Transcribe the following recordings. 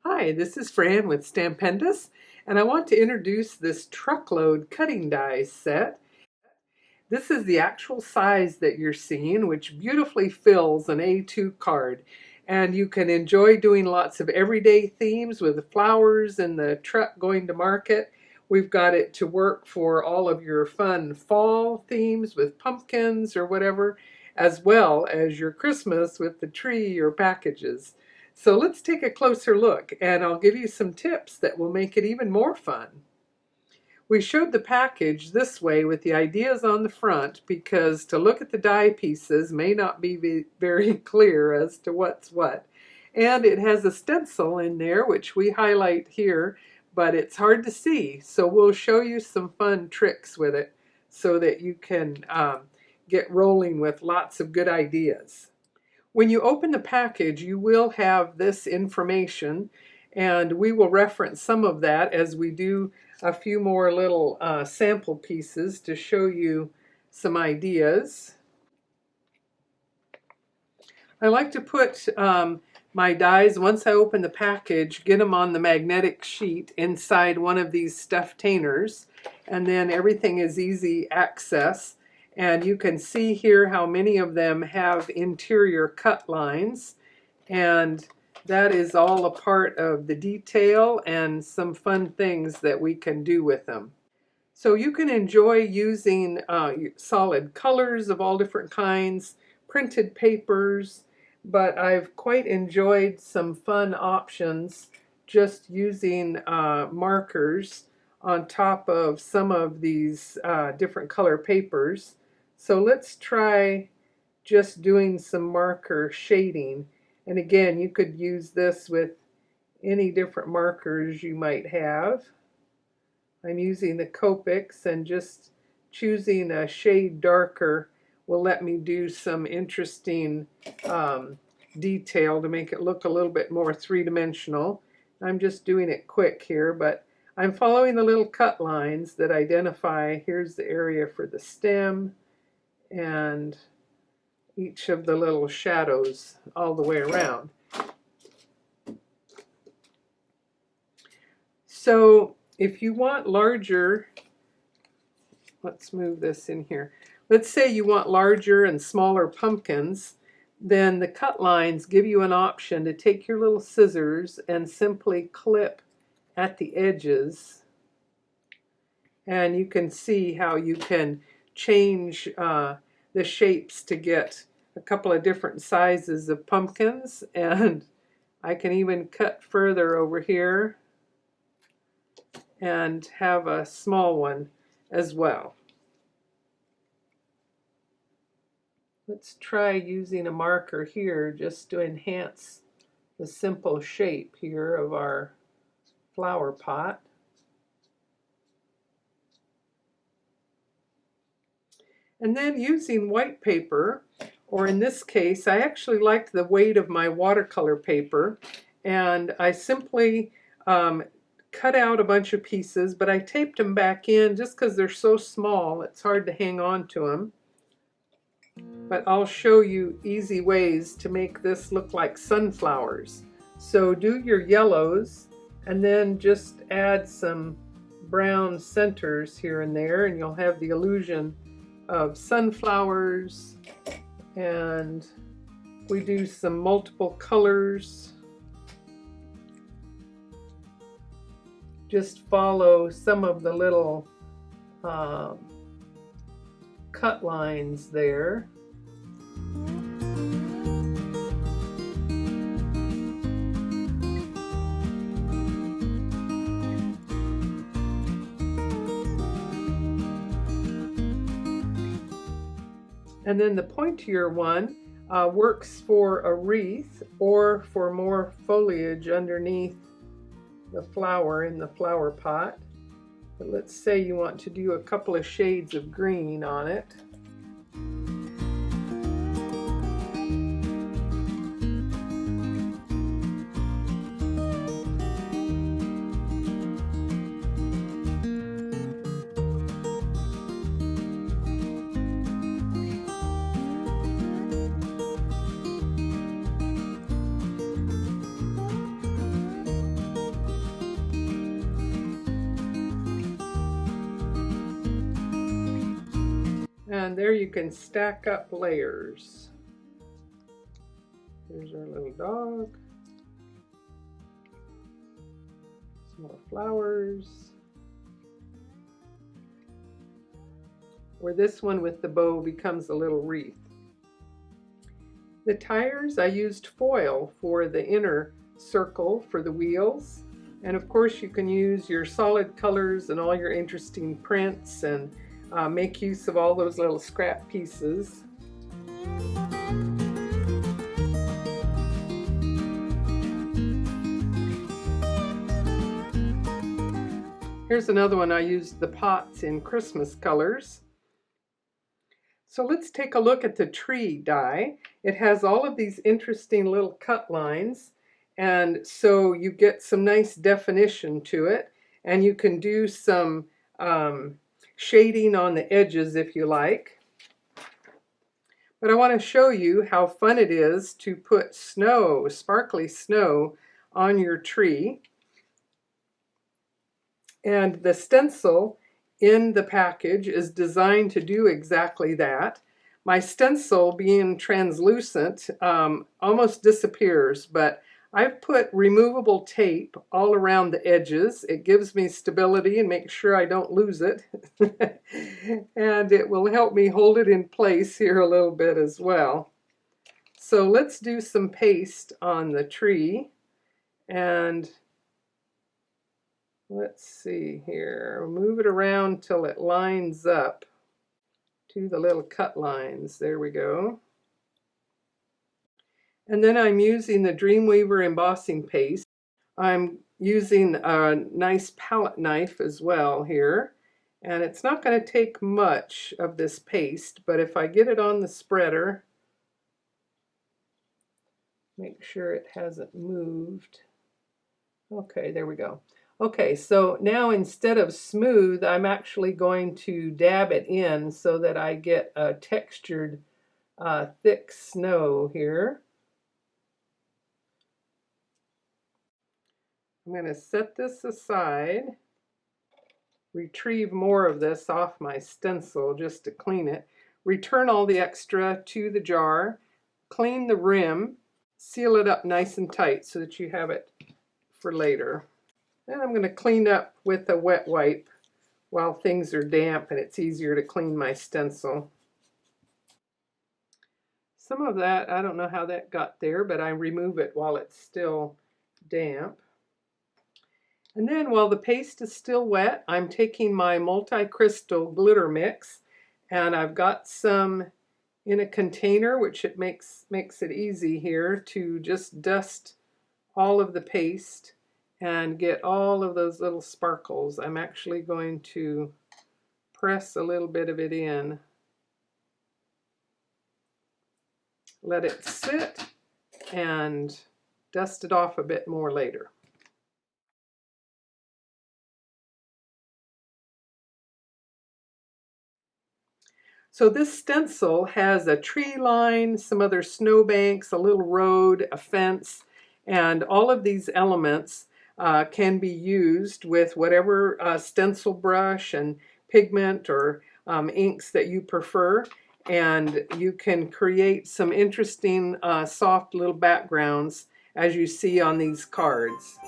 Hi, this is Fran with Stampendous, and I want to introduce this truckload cutting dies set. This is the actual size that you're seeing, which beautifully fills an A2 card. And you can enjoy doing lots of everyday themes with flowers and the truck going to market. We've got it to work for all of your fun fall themes with pumpkins or whatever, as well as your Christmas with the tree or packages. So let's take a closer look, and I'll give you some tips that will make it even more fun. We showed the package this way with the ideas on the front because to look at the die pieces may not be very clear as to what's what. And it has a stencil in there, which we highlight here, but it's hard to see. So we'll show you some fun tricks with it so that you can get rolling with lots of good ideas. When you open the package, you will have this information, and we will reference some of that as we do a few more little sample pieces to show you some ideas. I like to put my dies, once I open the package, get them on the magnetic sheet inside one of these stufftainers, and then everything is easy access. And you can see here how many of them have interior cut lines, and that is all a part of the detail and some fun things that we can do with them. So you can enjoy using solid colors of all different kinds, printed papers, but I've quite enjoyed some fun options just using markers on top of some of these different color papers. So let's try just doing some marker shading. And again, you could use this with any different markers you might have. I'm using the Copics, and just choosing a shade darker will let me do some interesting detail to make it look a little bit more three-dimensional. I'm just doing it quick here, but I'm following the little cut lines that identify, here's the area for the stem, and each of the little shadows all the way around. So if you want larger, let's move this in here. Let's say you want larger and smaller pumpkins, then the cut lines give you an option to take your little scissors and simply clip at the edges. And you can see how you can change the shapes to get a couple of different sizes of pumpkins, and I can even cut further over here and have a small one as well. Let's try using a marker here just to enhance the simple shape here of our flower pot. And then using white paper, or in this case, I actually liked the weight of my watercolor paper, and I simply cut out a bunch of pieces, but I taped them back in just because they're so small, it's hard to hang on to them. But I'll show you easy ways to make this look like sunflowers. So do your yellows, and then just add some brown centers here and there, and you'll have the illusion of sunflowers. And we do some multiple colors. Just follow some of the little cut lines there. And then the pointier one works for a wreath or for more foliage underneath the flower in the flower pot. But let's say you want to do a couple of shades of green on it. And there you can stack up layers. Here's our little dog. Some more flowers. Or this one with the bow becomes a little wreath. The tires, I used foil for the inner circle for the wheels. And of course you can use your solid colors and all your interesting prints and make use of all those little scrap pieces. Here's another one. I used the pots in Christmas colors. So let's take a look at the tree die. It has all of these interesting little cut lines, and so you get some nice definition to it, and you can do some shading on the edges if you like. But I want to show you how fun it is to put snow, sparkly snow, on your tree. And the stencil in the package is designed to do exactly that. My stencil, being translucent, almost disappears, but I've put removable tape all around the edges. It gives me stability and makes sure I don't lose it. And it will help me hold it in place here a little bit as well. So let's do some paste on the tree. And let's see here, move it around till it lines up to the little cut lines. There we go. And then I'm using the Dreamweaver embossing paste. I'm using a nice palette knife as well here. And it's not going to take much of this paste, but if I get it on the spreader, make sure it hasn't moved. Okay, there we go. Okay, so now instead of smooth, I'm actually going to dab it in so that I get a textured, thick snow here. I'm going to set this aside, retrieve more of this off my stencil just to clean it, return all the extra to the jar, clean the rim, seal it up nice and tight so that you have it for later. Then I'm going to clean up with a wet wipe while things are damp and it's easier to clean my stencil. Some of that, I don't know how that got there, but I remove it while it's still damp. And then while the paste is still wet, I'm taking my multi-crystal glitter mix, and I've got some in a container, which it makes it easy here to just dust all of the paste and get all of those little sparkles. I'm actually going to press a little bit of it in. Let it sit and dust it off a bit more later. So this stencil has a tree line, some other snowbanks, a little road, a fence, and all of these elements can be used with whatever stencil brush and pigment or inks that you prefer, and you can create some interesting soft little backgrounds as you see on these cards.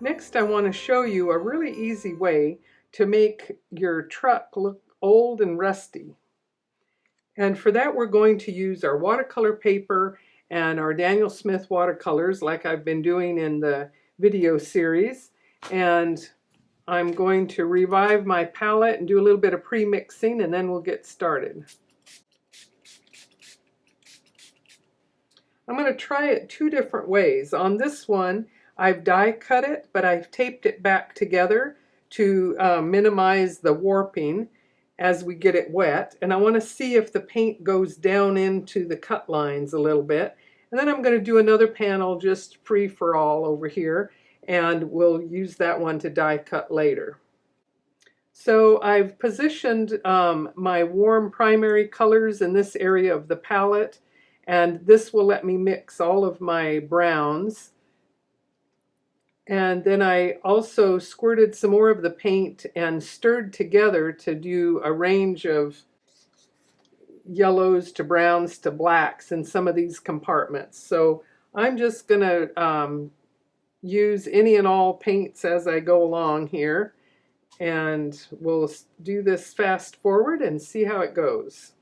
Next, I want to show you a really easy way to make your truck look old and rusty. And for that, we're going to use our watercolor paper and our Daniel Smith watercolors like I've been doing in the video series. And I'm going to revive my palette and do a little bit of pre-mixing, and then we'll get started. I'm going to try it 2 different ways. On this one, I've die cut it, but I've taped it back together to minimize the warping as we get it wet. And I want to see if the paint goes down into the cut lines a little bit. And then I'm going to do another panel just free for all over here, and we'll use that one to die cut later. So I've positioned my warm primary colors in this area of the palette, and this will let me mix all of my browns. And then I also squirted some more of the paint and stirred together to do a range of yellows to browns to blacks in some of these compartments. So I'm just going to use any and all paints as I go along here. And we'll do this fast forward and see how it goes.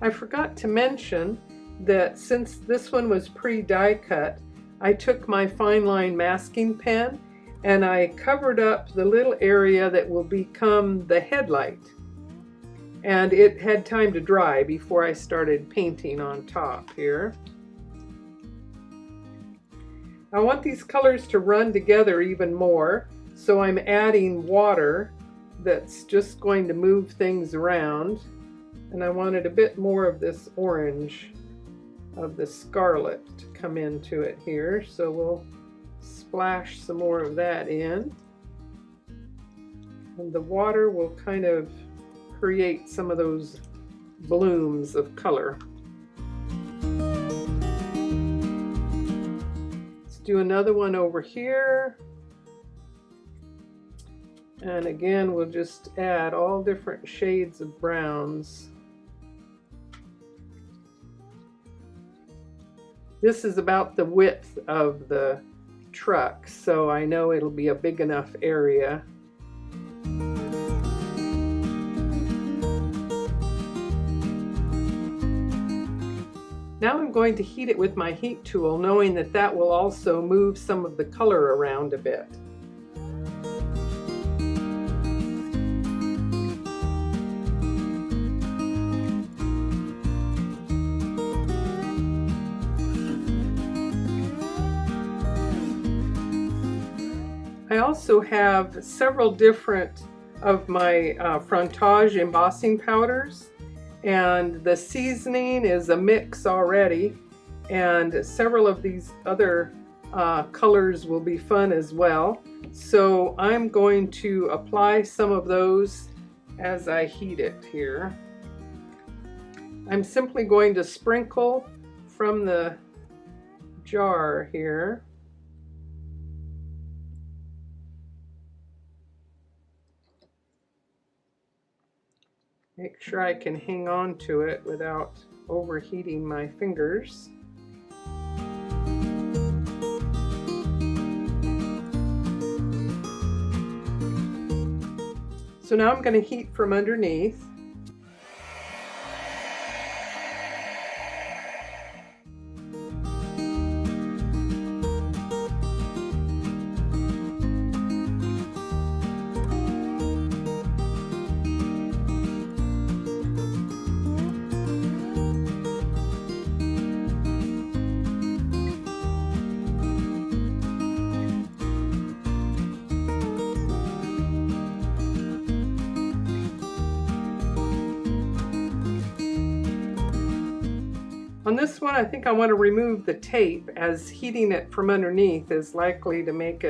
I forgot to mention that since this one was pre-die cut, I took my fine line masking pen and I covered up the little area that will become the headlight. And it had time to dry before I started painting on top here. I want these colors to run together even more, so I'm adding water that's just going to move things around. And I wanted a bit more of this orange of the scarlet to come into it here, so we'll splash some more of that in, and the water will kind of create some of those blooms of color. Let's do another one over here, and again we'll just add all different shades of browns. This is about the width of the truck, so I know it'll be a big enough area. Now I'm going to heat it with my heat tool, knowing that that will also move some of the color around a bit. I also have several different of my Frontage embossing powders, and the seasoning is a mix already, and several of these other colors will be fun as well. So I'm going to apply some of those as I heat it here. I'm simply going to sprinkle from the jar here. Make sure I can hang on to it without overheating my fingers. So now I'm going to heat from underneath. On this one, I think I want to remove the tape, as heating it from underneath is likely to make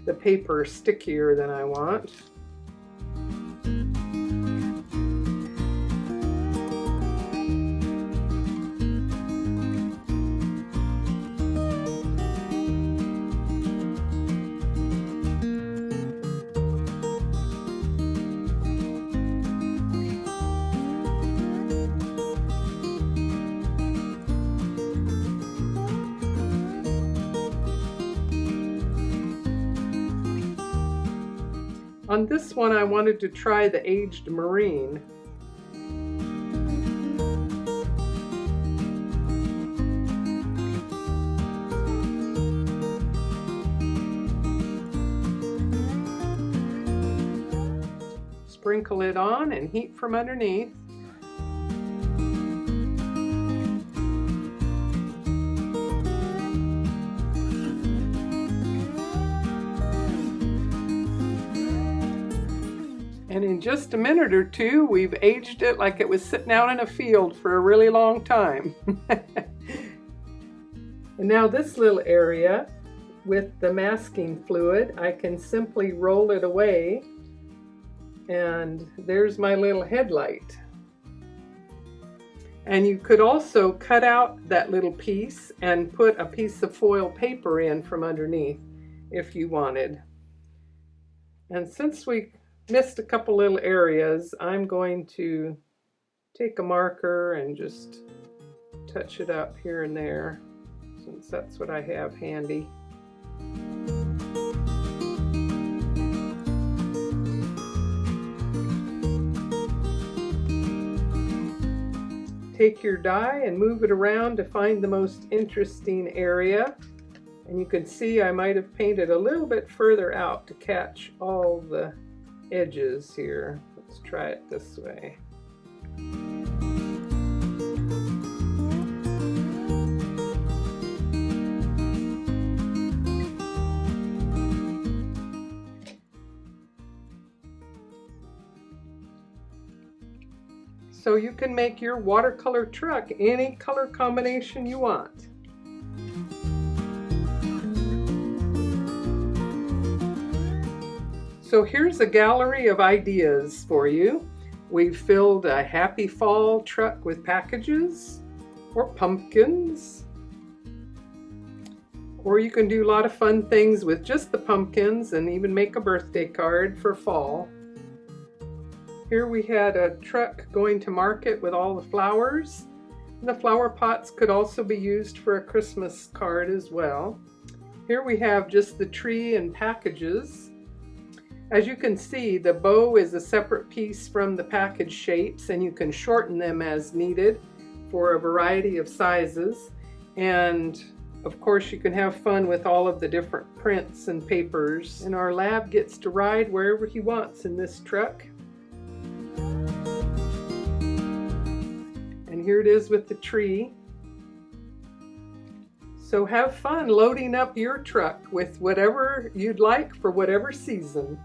the paper stickier than I want. On this one, I wanted to try the aged marine, sprinkle it on and heat from underneath. And in just a minute or two, we've aged it like it was sitting out in a field for a really long time. And now this little area with the masking fluid, I can simply roll it away, and there's my little headlight. And you could also cut out that little piece and put a piece of foil paper in from underneath if you wanted. And since we missed a couple little areas, I'm going to take a marker and just touch it up here and there, since that's what I have handy. Take your die and move it around to find the most interesting area. And you can see I might have painted a little bit further out to catch all the edges here. Let's try it this way. So you can make your watercolor truck any color combination you want. So here's a gallery of ideas for you. We've filled a happy fall truck with packages or pumpkins. Or you can do a lot of fun things with just the pumpkins and even make a birthday card for fall. Here we had a truck going to market with all the flowers. The flower pots could also be used for a Christmas card as well. Here we have just the tree and packages. As you can see, the bow is a separate piece from the package shapes, and you can shorten them as needed for a variety of sizes. And of course, you can have fun with all of the different prints and papers. And our lab gets to ride wherever he wants in this truck. And here it is with the tree. So have fun loading up your truck with whatever you'd like for whatever season.